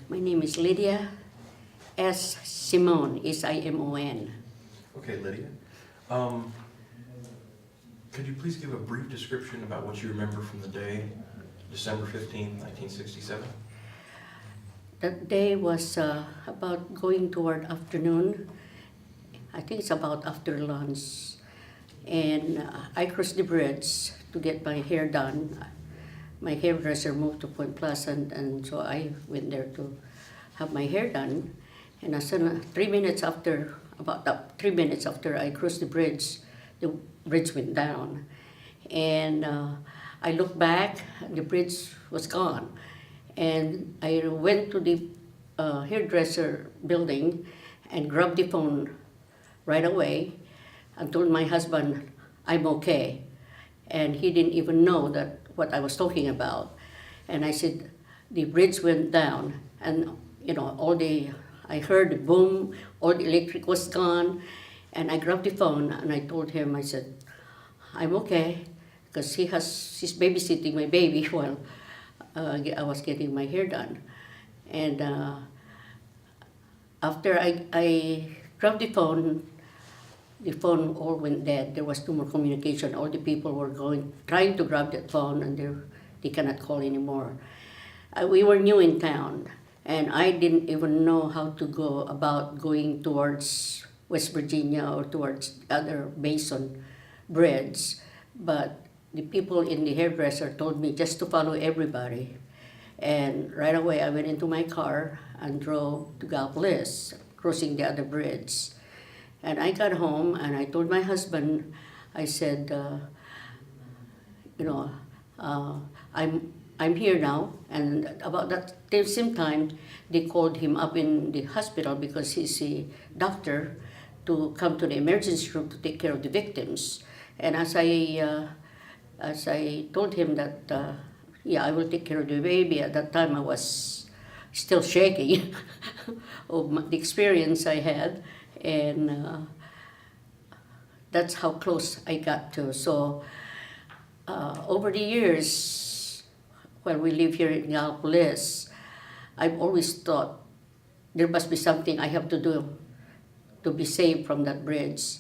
My name is Lydia S. Simon, Simon. Okay, Lydia. Could you please give a brief description about what you remember from the day, December 15th, 1967? That day was about going toward afternoon. I think it's about after lunch. And I crossed the bridge to get my hair done. My hairdresser moved to Point Pleasant, and so I went there to have my hair done. And as soon 3 minutes after, about 3 minutes after I crossed the bridge went down. And I looked back, the bridge was gone. And I went to the hairdresser building and grabbed the phone right away and told my husband, I'm okay. And he didn't even know that what I was talking about. And I said, the bridge went down, and I heard the boom, all the electric was gone, and I grabbed the phone and I told him, I said, I'm okay, because he's babysitting my baby while I was getting my hair done. And after I grabbed the phone all went dead. There was no more communication. All the people were trying to grab that phone, and they cannot call anymore. We were new in town, and I didn't even know how to go about going towards West Virginia or towards other Mason Bridge. But the people in the hairdresser told me just to follow everybody. And right away I went into my car and drove to Galpolis, crossing the other bridge. And I got home and I told my husband, I said, I'm here now. And about that same time, they called him up in the hospital because he's a doctor to come to the emergency room to take care of the victims. And as I told him that, I will take care of the baby, at that time I was still shaking of the experience I had. And that's how close I got to. So over the years, when we live here in Galpolis, I've always thought there must be something I have to do to be saved from that bridge.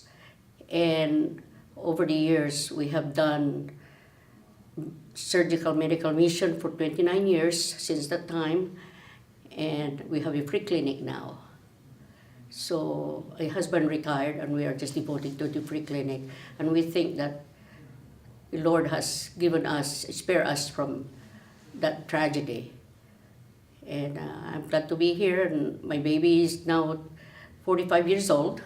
And over the years, we have done surgical medical mission for 29 years since that time, and we have a free clinic now. So my husband retired, and we are just devoted to the free clinic. And we think that the Lord has spare us from that tragedy. And I'm glad to be here, and my baby is now 45 years old.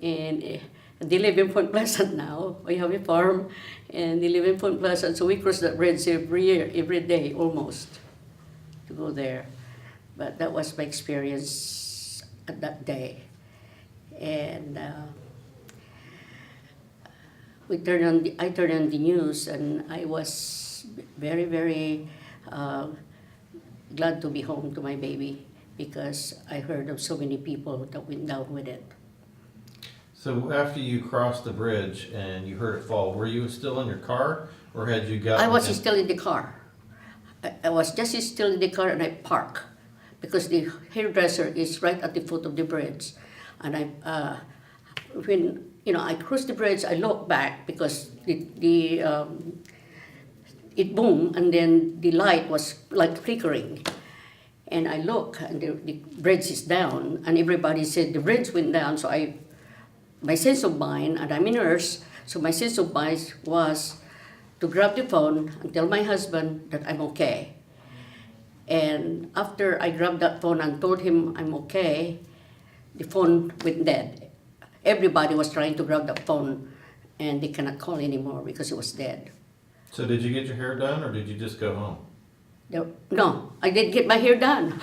And they live in Point Pleasant now. We have a farm, and they live in Point Pleasant, so we cross that bridge every day almost, to go there. But that was my experience at that day. And I turned on the news, and I was very, very glad to be home to my baby, because I heard of so many people that went down with it. So after you crossed the bridge and you heard it fall, were you still in your car, or had you gotten... I was still in the car. I was just still in the car, and I parked because the hairdresser is right at the foot of the bridge. And when I crossed the bridge, I looked back because it boomed, and then the light was like flickering. And I look, and the bridge is down, and everybody said the bridge went down. So my sense of mind, and I'm a nurse, so my sense of mind was to grab the phone and tell my husband that I'm okay. And after I grabbed that phone and told him I'm okay, the phone went dead. Everybody was trying to grab that phone, and they cannot call anymore because it was dead. So did you get your hair done, or did you just go home? No, I didn't get my hair done.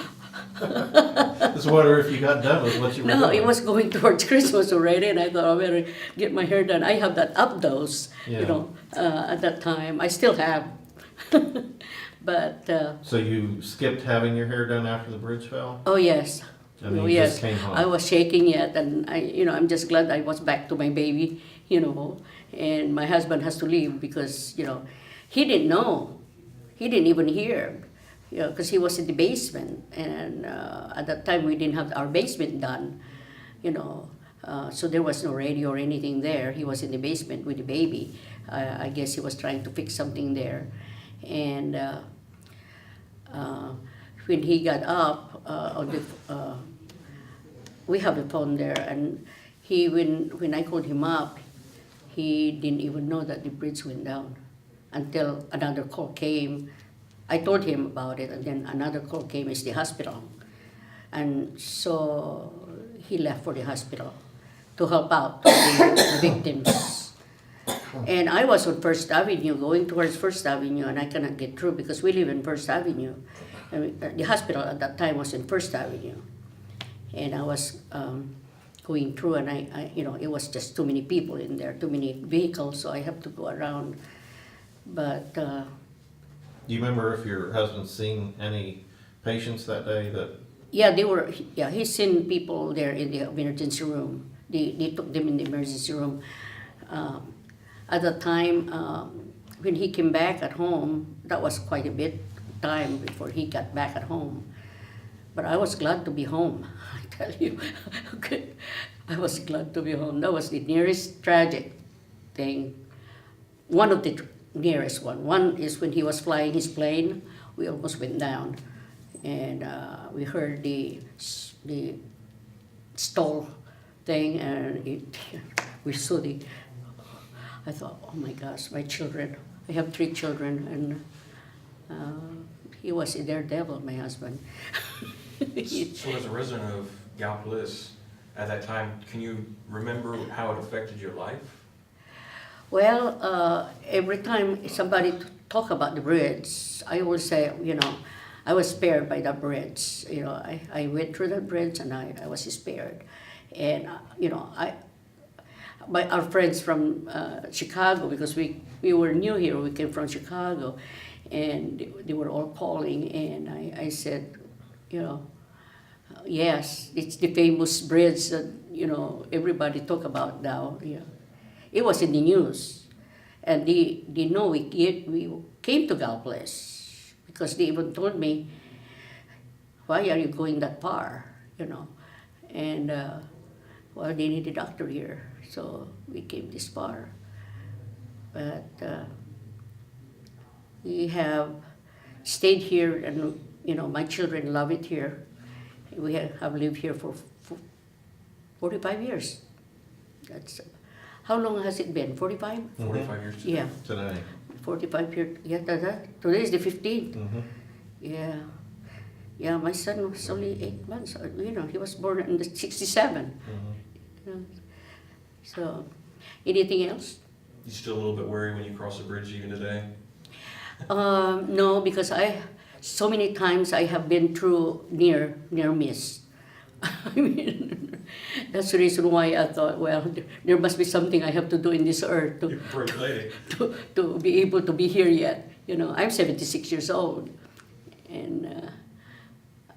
Just wonder if you got done with what you were doing. No, it was going towards Christmas already, and I thought I better get my hair done. I have that updose, at that time. I still have. But... So you skipped having your hair done after the bridge fell? Oh, yes. And then Oh, you yes. just came home. I was shaking yet, and I'm just glad I was back to my baby, and my husband has to leave because, he didn't know. He didn't even hear. because he was in the basement, and at that time we didn't have our basement done, you know. So there was no radio or anything there. He was in the basement with the baby. I guess he was trying to fix something there, and when he got up we have a phone there, and when I called him up, he didn't even know that the bridge went down until another call came. I told him about it, and then another call came. It's the hospital, and so he left for the hospital to help out the victims. And I was on First Avenue, going towards First Avenue, and I cannot get through because we live in First Avenue. And the hospital at that time was in First Avenue, and I was going through, and I it was just too many people in there, too many vehicles, so I have to go around. But Do you remember if your husband seen any patients that day that? yeah, he's seen people there in the emergency room. They took them in the emergency room. At the time, when he came back at home, that was quite a bit time before he got back at home. But I was glad to be home, I tell you. Okay. I was glad to be home. That was the nearest tragic thing. One of the nearest one. One is when he was flying his plane, we almost went down. And we heard the stall thing, and we saw I thought, oh my gosh, my children. I have 3 children, and he was a daredevil, my husband. So as a resident of Gallipolis at that time, can you remember how it affected your life? Well, every time somebody talk about the bridge, I always say, I was spared by that bridge. I went through that bridge, and I was spared. And, by our friends from Chicago, because we were new here, we came from Chicago, and they were all calling, and I said, yes, it's the famous bridge that, everybody talk about now. Yeah. It was in the news, and they know we came to Gallipolis, because they even told me, why are you going that far, and well, they need a doctor here, so we came this far. But we have stayed here, and my children love it here. We have lived here for 45 years. That's how long has it been? 45? 45 years today. Yeah, Today. 45 years. Yeah, today is the 15th. Mm-hmm. Yeah. Yeah, my son was only 8 months. He was born in the 67. Mm-hmm. So, anything else? You still a little bit worried when you cross the bridge even today? No, because so many times I have been through near miss. I mean, that's the reason why I thought, well, there must be something I have to do in this earth You're a brave lady. to be able to be here yet. I'm 76 years old, and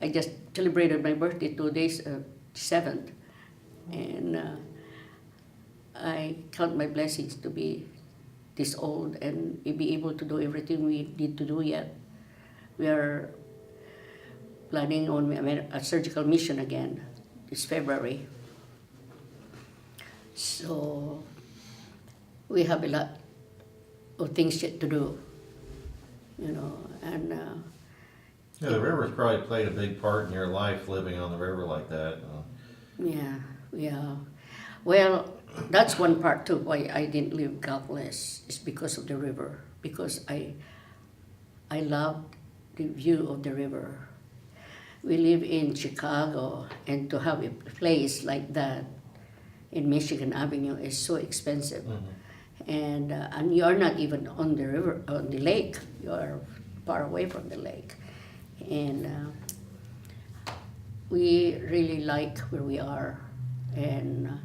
I just celebrated my birthday 2 days, 7th, and I count my blessings to be this old and be able to do everything we need to do yet. We are planning on a surgical mission again this February. So we have a lot of things yet to do, and Yeah, the river's probably played a big part in your life living on the river like that. yeah. Well, that's one part too why I didn't leave Gallipolis, is because of the river. Because I loved the view of the river. We live in Chicago, and to have a place like that in Michigan Avenue is so expensive. Mm-hmm. And you are not even on the river, on the lake. You are far away from the lake. And we really like where we are. And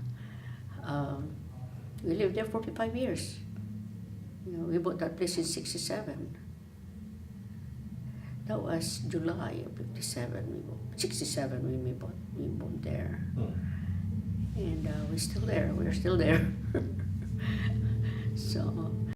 we lived there 45 years. We bought that place in 67. That was July of 57. 67 when we bought there. And we're still there. We're still there. So